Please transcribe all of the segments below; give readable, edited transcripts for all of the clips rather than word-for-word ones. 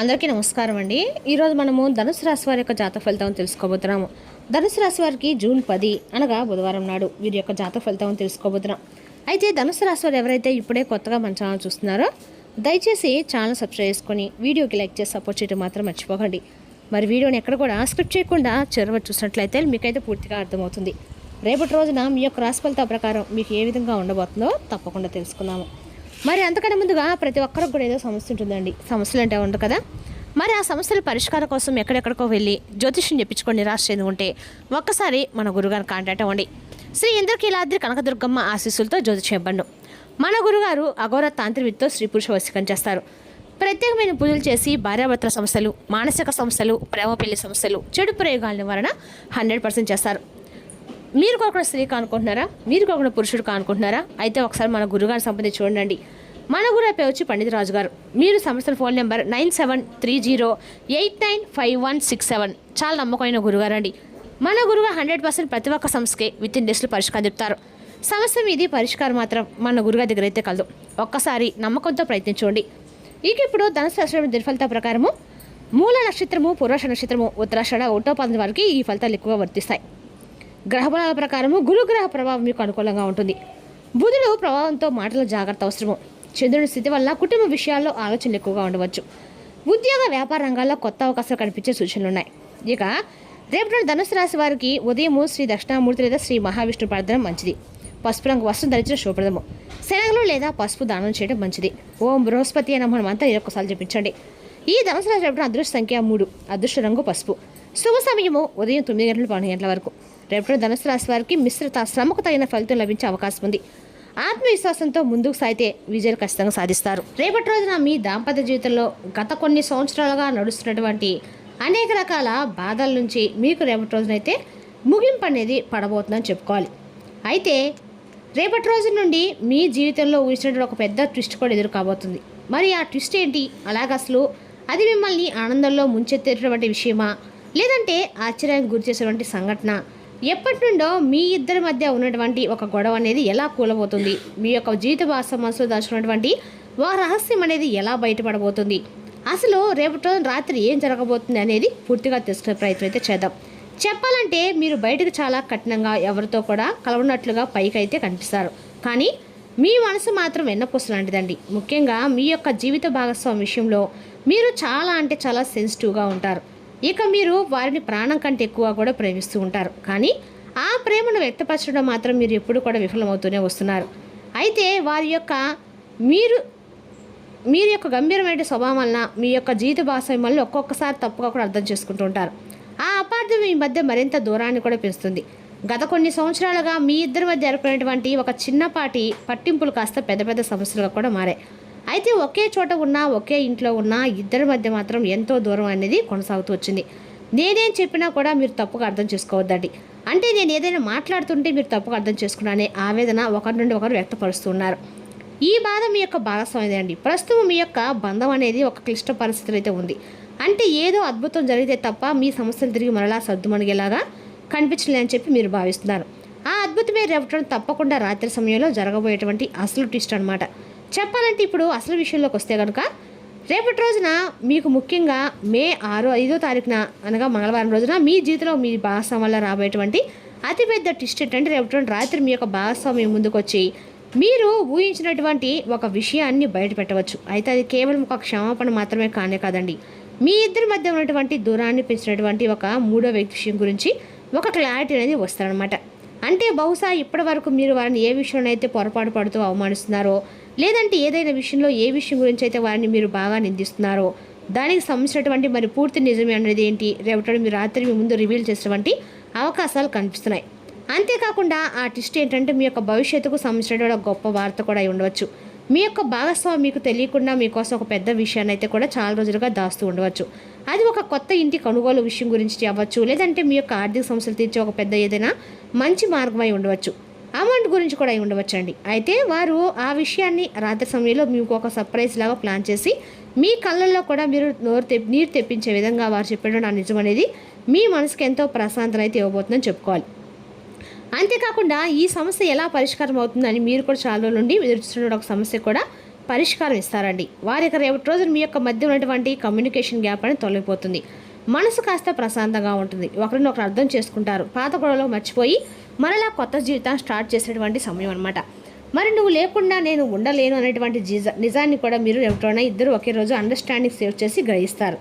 అందరికీ నమస్కారం అండి. ఈరోజు మనము ధనుసు రాశి వారి యొక్క జాతక ఫలితం తెలుసుకోబోతున్నాము. ధనుసు రాశి వారికి జూన్ 10 అనగా బుధవారం నాడు వీరి యొక్క జాతక ఫలితం తెలుసుకోబోతున్నాం. అయితే ధనుసు రాశి వారు ఎవరైతే ఇప్పుడే కొత్తగా మన ఛానల్ చూస్తున్నారో దయచేసి ఛానల్ సబ్స్క్రైబ్ చేసుకొని వీడియోకి లైక్ చేసి సపోర్ట్ చేయడం మాత్రం మర్చిపోకండి. మరి వీడియోని ఎక్కడ కూడా స్క్రిప్ట్ చేయకుండా చివరి చూసినట్లయితే మీకైతే పూర్తిగా అర్థమవుతుంది. రేపటి రోజున మీ యొక్క రాశి ఫలితాల ప్రకారం మీకు ఏ విధంగా ఉండబోతుందో తప్పకుండా తెలుసుకుందాము. మరి అంతకన్నా ముందుగా ప్రతి ఒక్కరికి కూడా ఏదో సమస్య ఉంటుందండి. సమస్యలు అంటే ఉండదు కదా. మరి ఆ సమస్యల పరిష్కారం కోసం ఎక్కడెక్కడికో వెళ్ళి జ్యోతిష్యం చెప్పించుకొని నిరాశ చెంది ఉంటే ఒక్కసారి మన గురుగారిని కాంటాక్ట్ అవ్వండి. శ్రీ ఇంద్రకీలాద్రి కనకదుర్గమ్మ ఆశీస్సులతో జ్యోతిష్యం ఇవ్వండి. మన గురుగారు అఘోర తాంత్రికతో స్త్రీ పురుష వశీకరణ చేస్తారు. ప్రత్యేకమైన పూజలు చేసి భార్యాభర్తల సమస్యలు, మానసిక సమస్యలు, ప్రేమ పెళ్లి సమస్యలు, చెడు ప్రయోగాల నివారణ 100% చేస్తారు. మీరు కూడా స్త్రీ కానుకుంటున్నారా? మీరు కూడా పురుషుడు కానుకుంటున్నారా? అయితే ఒకసారి మన గురుగారిని సంబంధించి చూడండి. మన గురువు పేరు వచ్చి పండిత రాజు గారు. మీరు సంస్థల ఫోన్ నెంబర్ 9730895167. చాలా నమ్మకమైన గురుగారు అండి. మన గురువు 100% ప్రతి ఒక్క సమస్యకి విత్ ఇన్ డేస్లో పరిష్కారం చెప్తారు. సమస్య మీది పరిష్కారం మాత్రం మన గురుగారి దగ్గర అయితే కలదు. ఒక్కసారి నమ్మకంతో ప్రయత్నించండి. ఇప్పుడు ధనుసు రాశి దినఫలితాల ప్రకారము మూల నక్షత్రము, పూర్వాష నక్షత్రము, ఉత్తరాషాఢ 1వ పాదం వారికి ఈ ఫలితాలు ఎక్కువగా వర్తిస్తాయి. గ్రహబలాల ప్రకారము గురుగ్రహ ప్రభావం మీకు అనుకూలంగా ఉంటుంది. బుధుడు ప్రభావంతో మాటల జాగ్రత్త అవసరము. చంద్రుని స్థితి వల్ల కుటుంబ విషయాల్లో ఆలోచనలు ఎక్కువగా ఉండవచ్చు. ఉద్యోగ వ్యాపార రంగాల్లో కొత్త అవకాశాలు కనిపించే సూచనలు ఉన్నాయి. ఇక రేపటి ధనుసు రాశి వారికి ఉదయము శ్రీ దక్షిణామూర్తి లేదా శ్రీ మహావిష్ణు ప్రార్థన మంచిది. పసుపు రంగు వస్త్రం ధరించిన శుభప్రదము. శనగలు లేదా పసుపు దానం చేయడం మంచిది. ఓం బృహస్పతి అనే మనం అంతా 21 జపించండి. ఈ ధనుసు రాశి రేపటి అదృష్ట సంఖ్య 3, అదృష్ట రంగు పసుపు. శుభ సమయము ఉదయం 9 గంటల 12 గంటల వరకు. రేపటి ధనుసు రాశి వారికి మిశ్రిత శ్రమకు తగిన ఫలితం లభించే అవకాశం ఉంది. ఆత్మవిశ్వాసంతో ముందుకు సాగితే విజయాలు ఖచ్చితంగా సాధిస్తారు. రేపటి రోజున మీ దాంపత్య జీవితంలో గత కొన్ని సంవత్సరాలుగా నడుస్తున్నటువంటి అనేక రకాల బాధల నుంచి మీకు రేపటి రోజునైతే ముగింపు అనేది పడబోతుందని చెప్పుకోవాలి. అయితే రేపటి రోజు నుండి మీ జీవితంలో ఊహించినటువంటి ఒక పెద్ద ట్విస్ట్ కూడా ఎదురు కాబోతుంది. మరి ఆ ట్విస్ట్ ఏంటి? అలాగ అసలు అది మిమ్మల్ని ఆనందంలో ముంచెత్తేటువంటి విషయమా, లేదంటే ఆశ్చర్యానికి గురి చేసేటువంటి సంఘటన? ఎప్పటి నుండో మీ ఇద్దరి మధ్య ఉన్నటువంటి ఒక గొడవ అనేది ఎలా కూలబోతుంది? మీ యొక్క జీవిత మనసులో దాచుకున్నటువంటి ఒక రహస్యం అనేది ఎలా బయటపడబోతుంది? అసలు రేపటి రోజు రాత్రి ఏం జరగబోతుంది అనేది పూర్తిగా తెలుసుకునే ప్రయత్నం అయితే చేద్దాం. చెప్పాలంటే మీరు బయటకు చాలా కఠినంగా ఎవరితో కూడా కలవనట్లుగా పైకి అయితే కనిపిస్తారు. కానీ మీ మనసు మాత్రం వెన్నపూస లాంటిదండి. ముఖ్యంగా మీ యొక్క జీవిత భాగస్వామి విషయంలో మీరు చాలా అంటే చాలా సెన్సిటివ్గా ఉంటారు. ఇక మీరు వారిని ప్రాణం కంటే ఎక్కువ కూడా ప్రేమిస్తూ ఉంటారు. కానీ ఆ ప్రేమను వ్యక్తపరచడం మాత్రం మీరు ఎప్పుడు కూడా విఫలమవుతూనే వస్తున్నారు. అయితే వారి యొక్క మీరు యొక్క గంభీరమైన స్వభావం వలన మీ యొక్క జీవిత భాగస్వామి వల్ల ఒక్కొక్కసారి తప్పుగా కూడా అర్థం చేసుకుంటూ ఉంటారు. ఆ అపార్థం మీ మధ్య మరింత దూరాన్ని కూడా పెంచుతుంది. గత కొన్ని సంవత్సరాలుగా మీ ఇద్దరి మధ్య ఏర్పడినటువంటి ఒక చిన్నపాటి పట్టింపులు కాస్త పెద్ద పెద్ద సమస్యలుగా కూడా మారాయి. అయితే ఒకే చోట ఉన్నా, ఒకే ఇంట్లో ఉన్న ఇద్దరి మధ్య మాత్రం ఎంతో దూరం అనేది కొనసాగుతూ వచ్చింది. నేనేం చెప్పినా కూడా మీరు తప్పుగా అర్థం చేసుకోవద్దండి. అంటే నేను ఏదైనా మాట్లాడుతుంటే మీరు తప్పుగా అర్థం చేసుకున్నానే ఆవేదన ఒకరి నుండి ఒకరు వ్యక్తపరుస్తున్నారు. ఈ బాధ మీ యొక్క భాగస్వామి అండి. ప్రస్తుతం మీ యొక్క బంధం అనేది ఒక క్లిష్ట పరిస్థితులు అయితే ఉంది. అంటే ఏదో అద్భుతం జరిగితే తప్ప మీ సమస్యలు తిరిగి మరలా సర్దుమణిగేలాగా కనిపించలేదని చెప్పి మీరు భావిస్తున్నారు. ఆ అద్భుతమే రేపటి తప్పకుండా రాత్రి సమయంలో జరగబోయేటువంటి అసలు ట్విస్ట్ అనమాట. చెప్పాలంటే ఇప్పుడు అసలు విషయంలోకి వస్తే కనుక రేపటి రోజున మీకు ముఖ్యంగా మే 5వ తారీఖున అనగా మంగళవారం రోజున మీ జీవితంలో మీ భాగస్వామి వల్ల రాబోయేటువంటి అతిపెద్ద ట్విస్ట్ ఏంటంటే రేపటి రాత్రి మీ యొక్క భాగస్వామి ముందుకు వచ్చి మీరు ఊహించినటువంటి ఒక విషయాన్ని బయట పెట్టవచ్చు. అయితే అది కేవలం ఒక క్షమాపణ మాత్రమే కానే కాదండి. మీ ఇద్దరి మధ్య ఉన్నటువంటి దూరాన్ని పెంచినటువంటి ఒక మూడో వ్యక్తి విషయం గురించి ఒక క్లారిటీ అనేది వస్తారనమాట. అంటే బహుశా ఇప్పటి వరకు మీరు వారిని ఏ విషయంలో అయితే పొరపాటు పడుతూ అవమానిస్తున్నారో, లేదంటే ఏదైనా విషయంలో ఏ విషయం గురించి అయితే వారిని మీరు బాగా నిందిస్తున్నారో దానికి సంబంధించినటువంటి మరి పూర్తి నిజమే అనేది ఏంటి రేపటి మీరు రాత్రి మీ ముందు రివీల్ చేసేటువంటి అవకాశాలు కనిపిస్తున్నాయి. అంతేకాకుండా ఆ ట్విస్ట్ ఏంటంటే మీ యొక్క భవిష్యత్తుకు సంబంధించినటువంటి ఒక గొప్ప వార్త కూడా అయి ఉండవచ్చు. మీ యొక్క భాగస్వామి మీకు తెలియకుండా మీకోసం ఒక పెద్ద విషయాన్ని అయితే కూడా చాలా రోజులుగా దాస్తూ ఉండవచ్చు. అది ఒక కొత్త ఇంటి కొనుగోలు విషయం గురించి అవ్వచ్చు, లేదంటే మీ యొక్క ఆర్థిక సమస్యలు తీర్చే ఒక పెద్ద ఏదైనా మంచి మార్గం అయి ఉండవచ్చు. అమౌంట్ గురించి కూడా అయి ఉండవచ్చు అండి. అయితే వారు ఆ విషయాన్ని రాత్రి సమయంలో మీకు ఒక సర్ప్రైజ్ లాగా ప్లాన్ చేసి మీ కళ్ళల్లో కూడా మీరు నీరు తెప్పించే విధంగా వారు చెప్పడం నా నిజం అనేది మీ మనసుకి ఎంతో ప్రశాంతత అయితే ఇవ్వబోతుందని చెప్పుకోవాలి. అంతేకాకుండా ఈ సమస్య ఎలా పరిష్కారం అవుతుందని మీరు కూడా చాలా రోజుల నుండి ఎదురుస్తున్న ఒక సమస్య కూడా పరిష్కారం ఇస్తారండి. వారి యొక్క రేపటి రోజున మీ యొక్క మధ్య ఉన్నటువంటి కమ్యూనికేషన్ గ్యాప్ అనేది తొలగిపోతుంది. మనసు కాస్త ప్రశాంతంగా ఉంటుంది. ఒకరినొకరు అర్థం చేసుకుంటారు. పాత గొడవలు మర్చిపోయి మరలా కొత్త జీవితాన్ని స్టార్ట్ చేసేటువంటి సమయం అనమాట. మరి నువ్వు లేకుండా నేను ఉండలేను అనేటువంటి నిజాన్ని కూడా మీరు ఎవరైనా ఇద్దరు ఒకే రోజు అండర్స్టాండింగ్ సేవ్ చేసి గ్రహిస్తారు.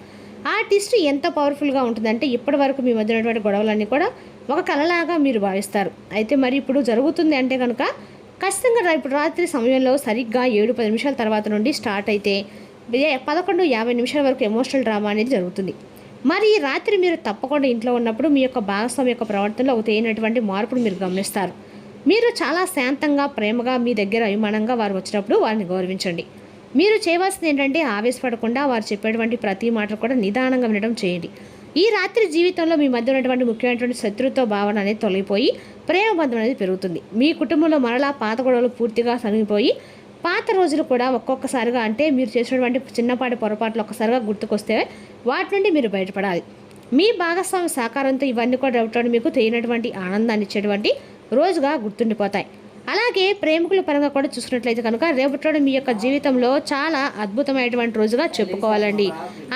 ఆ ట్విస్ట్ ఎంత పవర్ఫుల్గా ఉంటుందంటే ఇప్పటి వరకు మీ మధ్య ఉన్నటువంటి గొడవలన్నీ కూడా ఒక కలలాగా మీరు భావిస్తారు. అయితే మరి ఇప్పుడు జరుగుతుంది అంటే కనుక ఖచ్చితంగా ఇప్పుడు రాత్రి సమయంలో సరిగ్గా 7-10 నిమిషాల తర్వాత నుండి స్టార్ట్ అయితే 11:50 నిమిషాల వరకు ఎమోషనల్ డ్రామా అనేది జరుగుతుంది. మరి ఈ రాత్రి మీరు తప్పకుండా ఇంట్లో ఉన్నప్పుడు మీ యొక్క భాగస్వామి యొక్క ప్రవర్తనలో ఒక తేనటువంటి మార్పును మీరు గమనిస్తారు. మీరు చాలా శాంతంగా ప్రేమగా మీ దగ్గర అభిమానంగా వారు వచ్చినప్పుడు వారిని గౌరవించండి. మీరు చేయవలసింది ఏంటంటే ఆవేశపడకుండా వారు చెప్పేటువంటి ప్రతి మాట కూడా నిదానంగా వినడం చేయండి. ఈ రాత్రి జీవితంలో మీ మధ్య ఉన్నటువంటి ముఖ్యమైనటువంటి శత్రుత్వ భావన అనేది తొలగిపోయి ప్రేమ బంధం అనేది పెరుగుతుంది. మీ కుటుంబంలో మరలా పాత గొడవలు పూర్తిగా సరిగిపోయి పాత రోజులు కూడా ఒక్కొక్కసారిగా అంటే మీరు చేసినటువంటి చిన్నపాటి పొరపాట్లు ఒక్కసారిగా గుర్తుకొస్తే వాటి నుండి మీరు బయటపడాలి. మీ భాగస్వామి సహకారంతో ఇవన్నీ కూడా రేపటి మీకు తెలియనటువంటి ఆనందాన్ని ఇచ్చేటువంటి రోజుగా గుర్తుండిపోతాయి. అలాగే ప్రేమికుల పరంగా కూడా చూసుకున్నట్లయితే కనుక రేపటి మీ యొక్క జీవితంలో చాలా అద్భుతమైనటువంటి రోజుగా చెప్పుకోవాలండి.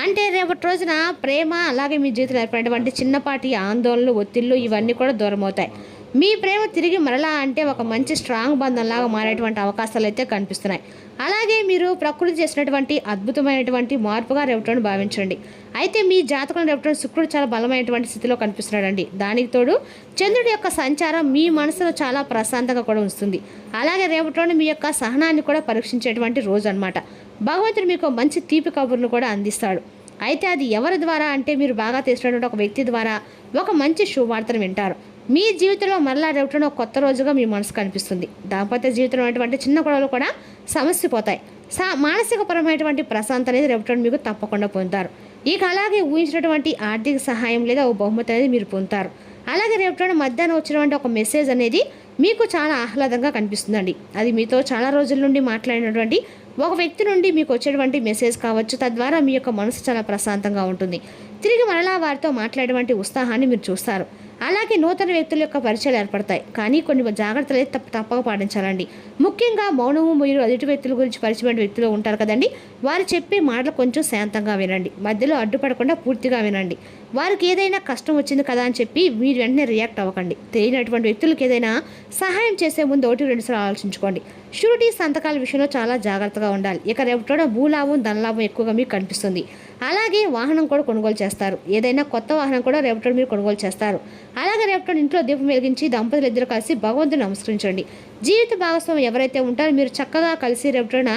అంటే రేపటి రోజున ప్రేమ అలాగే మీ జీవితంలో ఏర్పడినటువంటి చిన్నపాటి ఆందోళనలు ఒత్తిళ్ళు ఇవన్నీ కూడా దూరం అవుతాయి. మీ ప్రేమ తిరిగి మరలా అంటే ఒక మంచి స్ట్రాంగ్ బంధంలాగా మారేటువంటి అవకాశాలు అయితే కనిపిస్తున్నాయి. అలాగే మీరు ప్రకృతి చేసినటువంటి అద్భుతమైనటువంటి మార్పుగా రేపటిని భావించండి. అయితే మీ జాతకంలో రేపటి శుక్రుడు చాలా బలమైనటువంటి స్థితిలో కనిపిస్తున్నాడండి. దానికి తోడు చంద్రుడి యొక్క సంచారం మీ మనసులో చాలా ప్రశాంతంగా కూడా ఉంచుతుంది. అలాగే రేపటిలోని మీ యొక్క సహనాన్ని కూడా పరీక్షించేటువంటి రోజు అనమాట. భగవంతుడు మీకు మంచి తీపి కబుర్ను కూడా అందిస్తాడు. అయితే అది ఎవరి ద్వారా అంటే మీరు బాగా తెలిసినటువంటి ఒక వ్యక్తి ద్వారా ఒక మంచి శుభవార్తను వింటారు. మీ జీవితంలో మరలా రేపటిలో కొత్త రోజుగా మీ మనసు కనిపిస్తుంది. దాంపత్య జీవితంలో ఉన్నటువంటి చిన్న గొడవలు కూడా సమస్య పోతాయి. మానసికపరమైనటువంటి ప్రశాంతత అనేది రేపటి మీకు తప్పకుండా పొందుతారు. ఇక అలాగే ఊహించినటువంటి ఆర్థిక సహాయం లేదా ఓ బహుమతి అనేది మీరు పొందుతారు. అలాగే రేపటి మధ్యాహ్నం వచ్చినటువంటి ఒక మెసేజ్ అనేది మీకు చాలా ఆహ్లాదంగా కనిపిస్తుందండి. అది మీతో చాలా రోజుల నుండి మాట్లాడినటువంటి ఒక వ్యక్తి నుండి మీకు వచ్చేటువంటి మెసేజ్ కావచ్చు. తద్వారా మీ యొక్క మనసు చాలా ప్రశాంతంగా ఉంటుంది. తిరిగి మరలా వారితో మాట్లాడేటువంటి ఉత్సాహాన్ని మీరు చూస్తారు. అలాగే నూతన వ్యక్తుల యొక్క పరిచయాలు ఏర్పడతాయి. కానీ కొన్ని జాగ్రత్తలు అయితే తప్పక పాటించాలండి. ముఖ్యంగా మౌనము మీరు ఎదుటి వ్యక్తుల గురించి పరిచయమైన వ్యక్తులు ఉంటారు కదండి, వారు చెప్పే మాటలు కొంచెం శాంతంగా వినండి. మధ్యలో అడ్డుపడకుండా పూర్తిగా వినండి. వారికి ఏదైనా కష్టం వచ్చింది కదా అని చెప్పి మీరు వెంటనే రియాక్ట్ అవ్వకండి. తెలియనటువంటి వ్యక్తులకు ఏదైనా సహాయం చేసే ముందు 1-2 సార్లు ఆలోచించుకోండి. షూరిటీ సంతకాల విషయంలో చాలా జాగ్రత్తగా ఉండాలి. ఇక రేపటి భూలాభం ధనలాభం ఎక్కువగా మీకు కనిపిస్తుంది. అలాగే వాహనం కూడా కొనుగోలు చేస్తారు. ఏదైనా కొత్త వాహనం కూడా రేపటి మీరు కొనుగోలు చేస్తారు. అలాగే రేపటి ఇంట్లో దీపం వెలిగించి దంపతులు ఇద్దరు కలిసి భగవంతుని నమస్కరించండి. జీవిత భాగస్వామి ఎవరైతే ఉంటారో మీరు చక్కగా కలిసి రేపటిన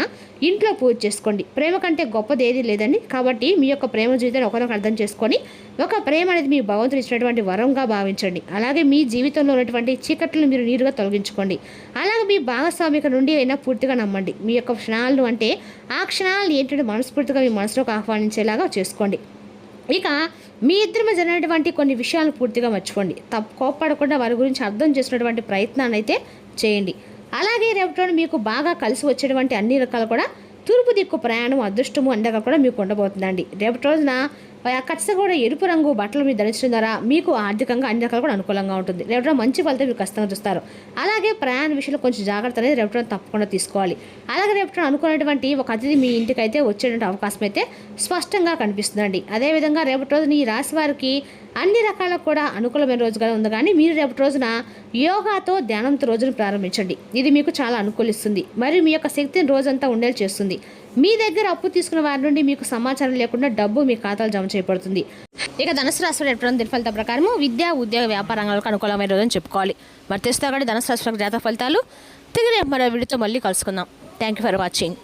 ఇంట్లో పూజ చేసుకోండి. ప్రేమ కంటే గొప్పది ఏది లేదండి. కాబట్టి మీ యొక్క ప్రేమ జీవితాన్ని ఒకరికి అర్థం చేసుకొని ఒక ప్రేమ అనేది మీ భగవంతుని ఇచ్చినటువంటి వరంగా భావించండి. అలాగే మీ జీవితంలో ఉన్నటువంటి చీకట్లను మీరు నీరుగా తొలగించుకోండి. అలాగే మీ భాగస్వామిక నుండి అయినా పూర్తిగా నమ్మండి. మీ యొక్క క్షణాలను అంటే ఆ క్షణాలను ఏంటంటే మనస్ఫూర్తిగా మీ మనసులోకి ఆహ్వానించేలాగా చేసుకోండి. ఇక మీ ఇద్దరి మధ్య జరిగినటువంటి కొన్ని విషయాలను పూర్తిగా మర్చిపోండి. కోప్పడకుండా వారి గురించి అర్థం చేసినటువంటి ప్రయత్నాన్ని అయితే చేయండి. అలాగే రేపటి మీకు బాగా కలిసి వచ్చేటువంటి అన్ని రకాలు కూడా తూర్పు దిక్కు ప్రయాణం అదృష్టము అండగా కూడా మీకు ఉండబోతుందండి. రేపటి రోజున ఖచ్చితంగా కూడా ఎరుపు రంగు బట్టలు మీరు ధరించడం ద్వారా మీకు ఆర్థికంగా అన్ని రకాలు కూడా అనుకూలంగా ఉంటుంది. రేపటి మంచి ఫలితం మీరు ఖచ్చితంగా చూస్తారు. అలాగే ప్రయాణ విషయంలో కొంచెం జాగ్రత్త అనేది రేపటి తప్పకుండా తీసుకోవాలి. అలాగే రేపటి అనుకున్నటువంటి ఒక అతిథి మీ ఇంటికి అయితే వచ్చేటువంటి అవకాశం అయితే స్పష్టంగా కనిపిస్తుందండి. అదేవిధంగా రేపటి రోజున ఈ రాశి వారికి అన్ని రకాలకు కూడా అనుకూలమైన రోజుగా ఉంది. కానీ మీరు రేపటి రోజున యోగాతో ధ్యానంతో రోజును ప్రారంభించండి. ఇది మీకు చాలా అనుకూలిస్తుంది. మరియు మీ యొక్క శక్తిని రోజంతా ఉండేలా చేస్తుంది. మీ దగ్గర అప్పు తీసుకున్న వారి నుండి మీకు సమాచారం లేకుండా డబ్బు మీ ఖాతాలు జమ చేయబడుతుంది. ఇక ధనుసు రాశి ఎప్పుడు ఫలితాల ప్రకారం విద్యా ఉద్యోగ వ్యాపార రంగాలకు అనుకూలమైన రోజు అని చెప్పుకోవాలి. మరి తెస్తాగడి ధనుసు రాశి జాతక ఫలితాలు తిరిగి మరో వీడియోతో మళ్ళీ కలుసుకుందాం. Thank you for watching.